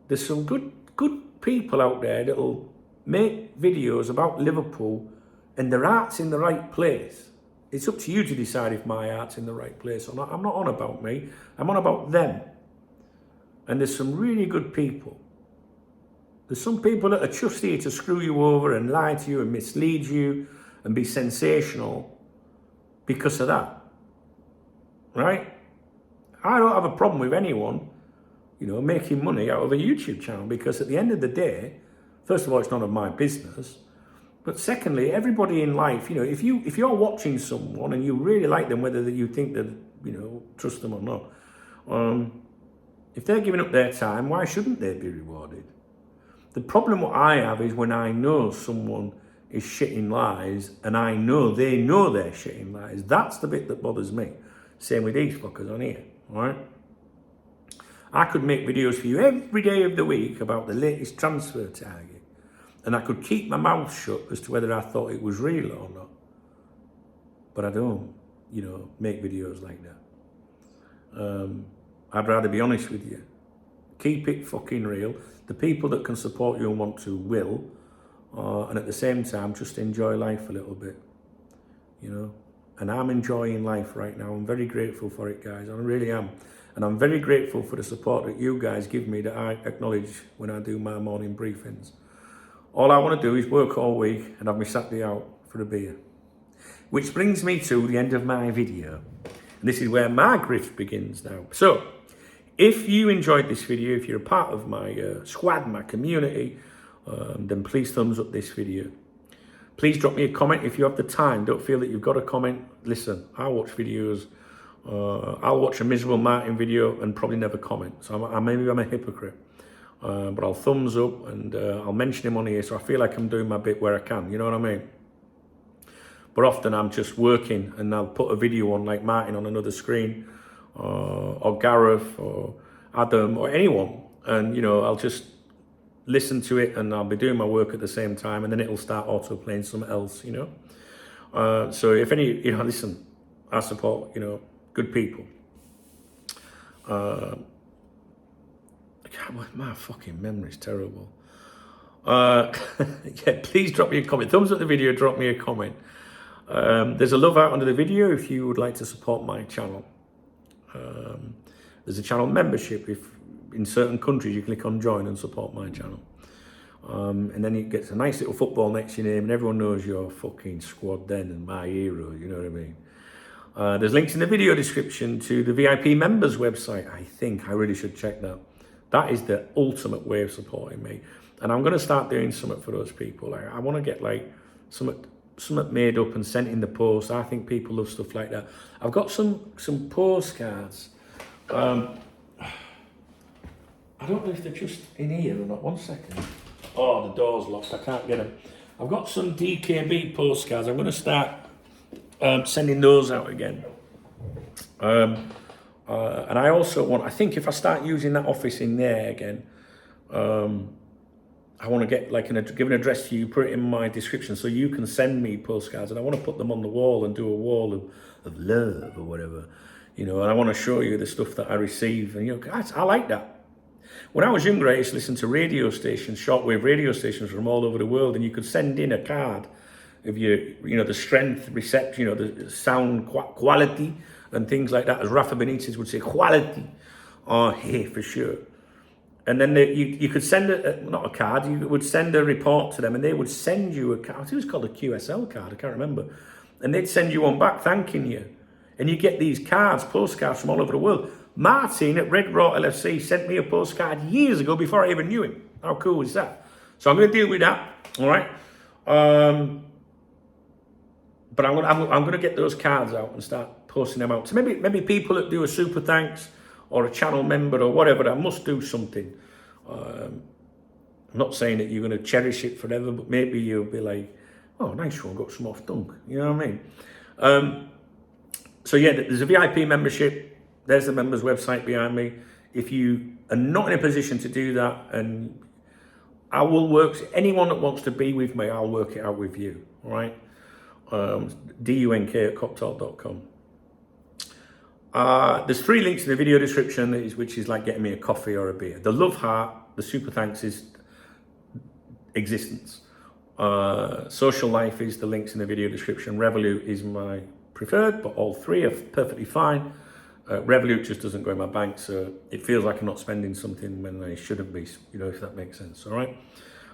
there's some good people out there that'll make videos about Liverpool and their heart's in the right place. It's up to you to decide if my heart's in the right place or not. I'm not on about me. I'm on about them. And there's some really good people. There's some people that are just here to screw you over and lie to you and mislead you and be sensational because of that. Right? I don't have a problem with anyone, making money out of a YouTube channel, because at the end of the day, first of all, it's none of my business. But secondly, everybody in life, if you're watching someone and you really like them, whether you think that, trust them or not, if they're giving up their time, why shouldn't they be rewarded? The problem what I have is when I know someone is shitting lies and I know they know they're shitting lies. That's the bit that bothers me. Same with these fuckers on here, all right? I could make videos for you every day of the week about the latest transfer target, and I could keep my mouth shut as to whether I thought it was real or not. But I don't, make videos like that. I'd rather be honest with you. Keep it fucking real. The people that can support you and want to will, and at the same time, just enjoy life a little bit, And I'm enjoying life right now. I'm very grateful for it, guys. I really am. And I'm very grateful for the support that you guys give me, that I acknowledge when I do my morning briefings. All I want to do is work all week and have me Saturday out for a beer. Which brings me to the end of my video. And this is where my grift begins now. So, if you enjoyed this video, if you're a part of my squad, my community, then please thumbs up this video. Please drop me a comment if you have the time. Don't feel that you've got to comment. Listen, I watch videos. I'll watch a miserable Martin video and probably never comment. So maybe I'm a hypocrite. But I'll thumbs up and I'll mention him on here, so I feel like I'm doing my bit where I can. You know what I mean? But often I'm just working and I'll put a video on, like Martin on another screen, or Gareth or Adam or anyone. And, I'll just listen to it and I'll be doing my work at the same time, and then it'll start auto-playing something else, So if any, listen, I support, good people. My fucking memory's terrible. Yeah, please drop me a comment. Thumbs up the video, drop me a comment. There's a love out under the video if you would like to support my channel. There's a channel membership. If in certain countries you click on join and support my channel. And then it gets a nice little football next to your name, and everyone knows your fucking squad then and my hero, you know what I mean? There's links in the video description to the VIP members website. I think I really should check that. That is the ultimate way of supporting me. And I'm going to start doing something for those people. Like, I want to get like something made up and sent in the post. I think people love stuff like that. I've got some postcards. I don't know if they're just in here or not. 1 second. Oh, the door's locked. I can't get them. I've got some DKB postcards. I'm going to start sending those out again. And I also want, I think if I start using that office in there again, I want to get like give an address to you, put it in my description so you can send me postcards, and I want to put them on the wall and do a wall of love or whatever, you know, and I want to show you the stuff that I receive. And, you know, I like that. When I was younger, I used to listen to radio stations, shortwave radio stations from all over the world, and you could send in a card of your, you know, the strength, reception, you know, the sound quality and things like that. As Rafa Benitez would say, quality. Oh, hey, for sure. And then you could send not a card, you would send a report to them, and they would send you a card. I think it was called a QSL card, I can't remember. And they'd send you one back thanking you. And you get these cards, postcards from all over the world. Martin at Red Raw LFC sent me a postcard years ago before I even knew him. How cool is that? So I'm going to deal with that, all right? But I'm going to get those cards out and start posting them out. So maybe people that do a super thanks or a channel member or whatever, I must do something. I'm not saying that you're going to cherish it forever, but maybe you'll be like, oh, nice one, got some off dunk. You know what I mean? So yeah, there's a VIP membership. There's the members website behind me. If you are not in a position to do that, and I will work, anyone that wants to be with me, I'll work it out with you, all right? dunk@coptalk.com. There's 3 links in the video description, which is like getting me a coffee or a beer. The love heart, the super thanks is existence. Social life is the links in the video description. Revolut is my preferred, but all 3 are perfectly fine. Revolut just doesn't go in my bank, so it feels like I'm not spending something when I shouldn't be, you know, if that makes sense, all right?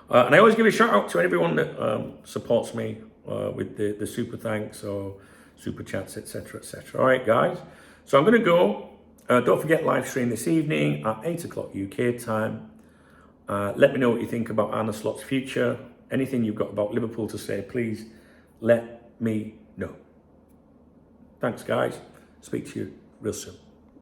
And I always give a shout out to everyone that supports me with the super thanks or super chats, etc., etc. All right, guys. So I'm going to go. Don't forget live stream this evening at 8 o'clock UK time. Let me know what you think about Arne Slot's future. Anything you've got about Liverpool to say, please let me know. Thanks, guys. Speak to you real soon.